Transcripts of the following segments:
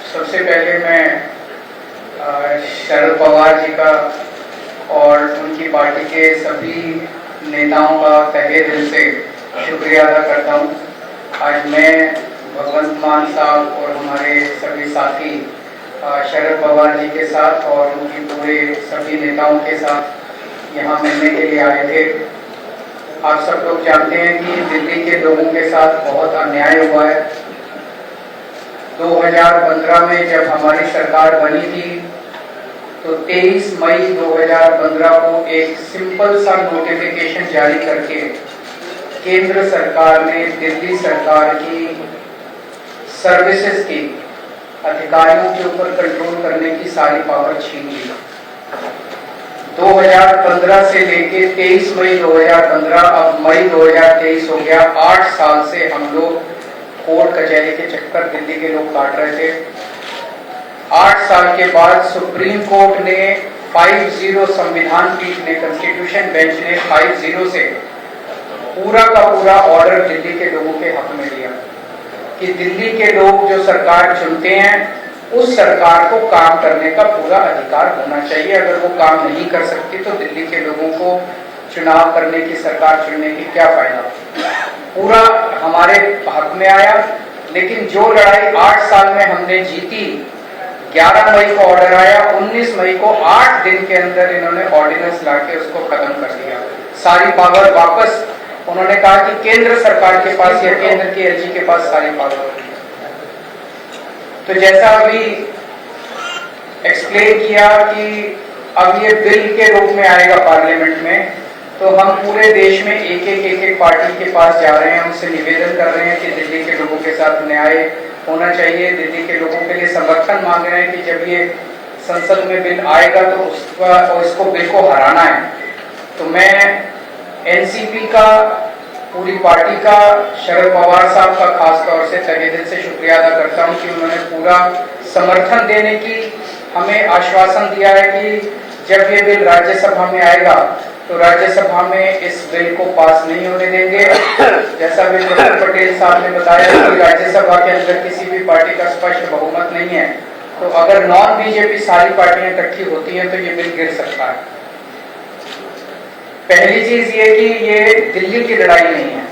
सबसे पहले मैं शरद पवार जी का और उनकी पार्टी के सभी नेताओं का तहे दिल से शुक्रिया अदा करता हूं। आज मैं भगवंत मान साहब और हमारे सभी साथी शरद पवार जी के साथ और उनकी पूरे सभी नेताओं के साथ यहाँ मिलने के लिए आए थे। आप सब लोग जानते हैं कि दिल्ली के लोगों के साथ बहुत अन्याय हुआ है। 2015 में जब हमारी सरकार बनी थी तो 23 मई 2015 को एक सिंपल सा नोटिफिकेशन जारी करके केंद्र सरकार ने दिल्ली सरकार की सर्विसेज की अधिकारियों के ऊपर कंट्रोल करने की सारी पावर छीन ली। 2015 से लेके 23 मई 2015 अब मई 2023 हो गया। 8 साल से हम लोग कोर्ट कचहरी के चक्कर दिल्ली के लोग काट रहे थे। 8 साल के बाद सुप्रीम कोर्ट ने 5-0 संविधान पीठ ने कॉन्स्टिट्यूशन बेंच ने 5-0 से पूरा का पूरा ऑर्डर दिल्ली के लोगों के हक में दिया कि दिल्ली के लोग जो सरकार चुनते हैं उस सरकार को काम करने का पूरा अधिकार होना चाहिए। अगर वो काम नहीं कर सकती तो दिल्ली के लोगों को चुनाव करने की, सरकार चुनने की क्या फायदा। पूरा हमारे हक में आया। लेकिन जो लड़ाई 8 साल में हमने जीती, 11 मई को ऑर्डर आया, 19 मई को 8 दिन के अंदर इन्होंने ऑर्डिनेंस लाके उसको खत्म कर दिया। सारी पावर वापस उन्होंने कहा कि केंद्र सरकार के पास या केंद्र की एलजी के पास सारी पावर होगी। तो जैसा अभी एक्सप्लेन किया कि अब ये बिल के रूप में आएगा पार्लियामेंट में, तो हम पूरे देश में एक पार्टी के पास जा रहे हैं, उनसे निवेदन कर रहे हैं कि दिल्ली के लोगों के साथ न्याय होना चाहिए। दिल्ली के लोगों के लिए समर्थन मांग रहे हैं कि जब ये संसद में बिल आएगा तो इसको बिल को हराना है। तो मैं एनसीपी का, पूरी पार्टी का, शरद पवार साहब का खास तौर से तहे दिल से शुक्रिया अदा करता हूं कि उन्होंने पूरा समर्थन देने की हमें आश्वासन दिया है कि जब ये बिल राज्यसभा में आएगा तो राज्यसभा में इस बिल को पास नहीं होने देंगे। जैसा भी प्रफुल्ल पटेल साहब ने बताया कि राज्यसभा के अंदर किसी भी पार्टी का स्पष्ट बहुमत नहीं है, तो अगर नॉन बीजेपी सारी पार्टियां इकट्ठी होती हैं तो ये बिल गिर सकता है। पहली चीज ये कि ये दिल्ली की लड़ाई नहीं है।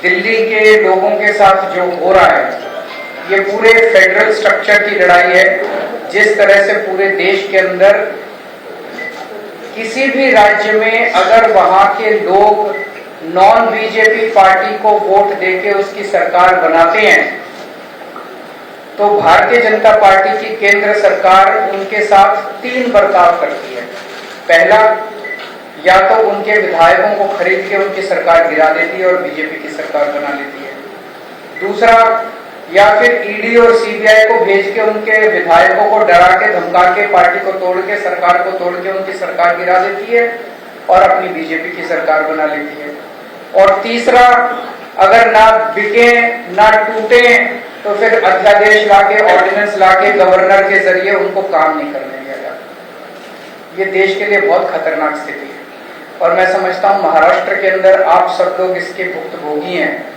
दिल्ली के लोगों के साथ जो हो रहा है ये पूरे फेडरल स्ट्रक्चर की लड़ाई है। जिस तरह से पूरे देश के अंदर किसी भी राज्य में अगर वहां के लोग नॉन बीजेपी पार्टी को वोट देके उसकी सरकार बनाते हैं तो भारतीय जनता पार्टी की केंद्र सरकार उनके साथ 3 बर्ताव करती है। पहला, या तो उनके विधायकों को खरीद के उनकी सरकार गिरा देती है और बीजेपी की सरकार बना लेती है। दूसरा, या फिर ईडी और सीबीआई को भेज के उनके विधायकों को डरा के, धमका के, पार्टी को तोड़ के, सरकार को तोड़ के उनकी सरकार गिरा देती है और अपनी बीजेपी की सरकार बना लेती है। और तीसरा, अगर ना बिके ना टूटे तो फिर अध्यादेश लाके, ऑर्डिनेंस लाके गवर्नर के जरिए उनको काम नहीं करने दिया जाता। ये देश के लिए बहुत खतरनाक स्थिति है और मैं समझता हूं महाराष्ट्र के अंदर आप सब लोग इसके भुक्तभोगी हैं।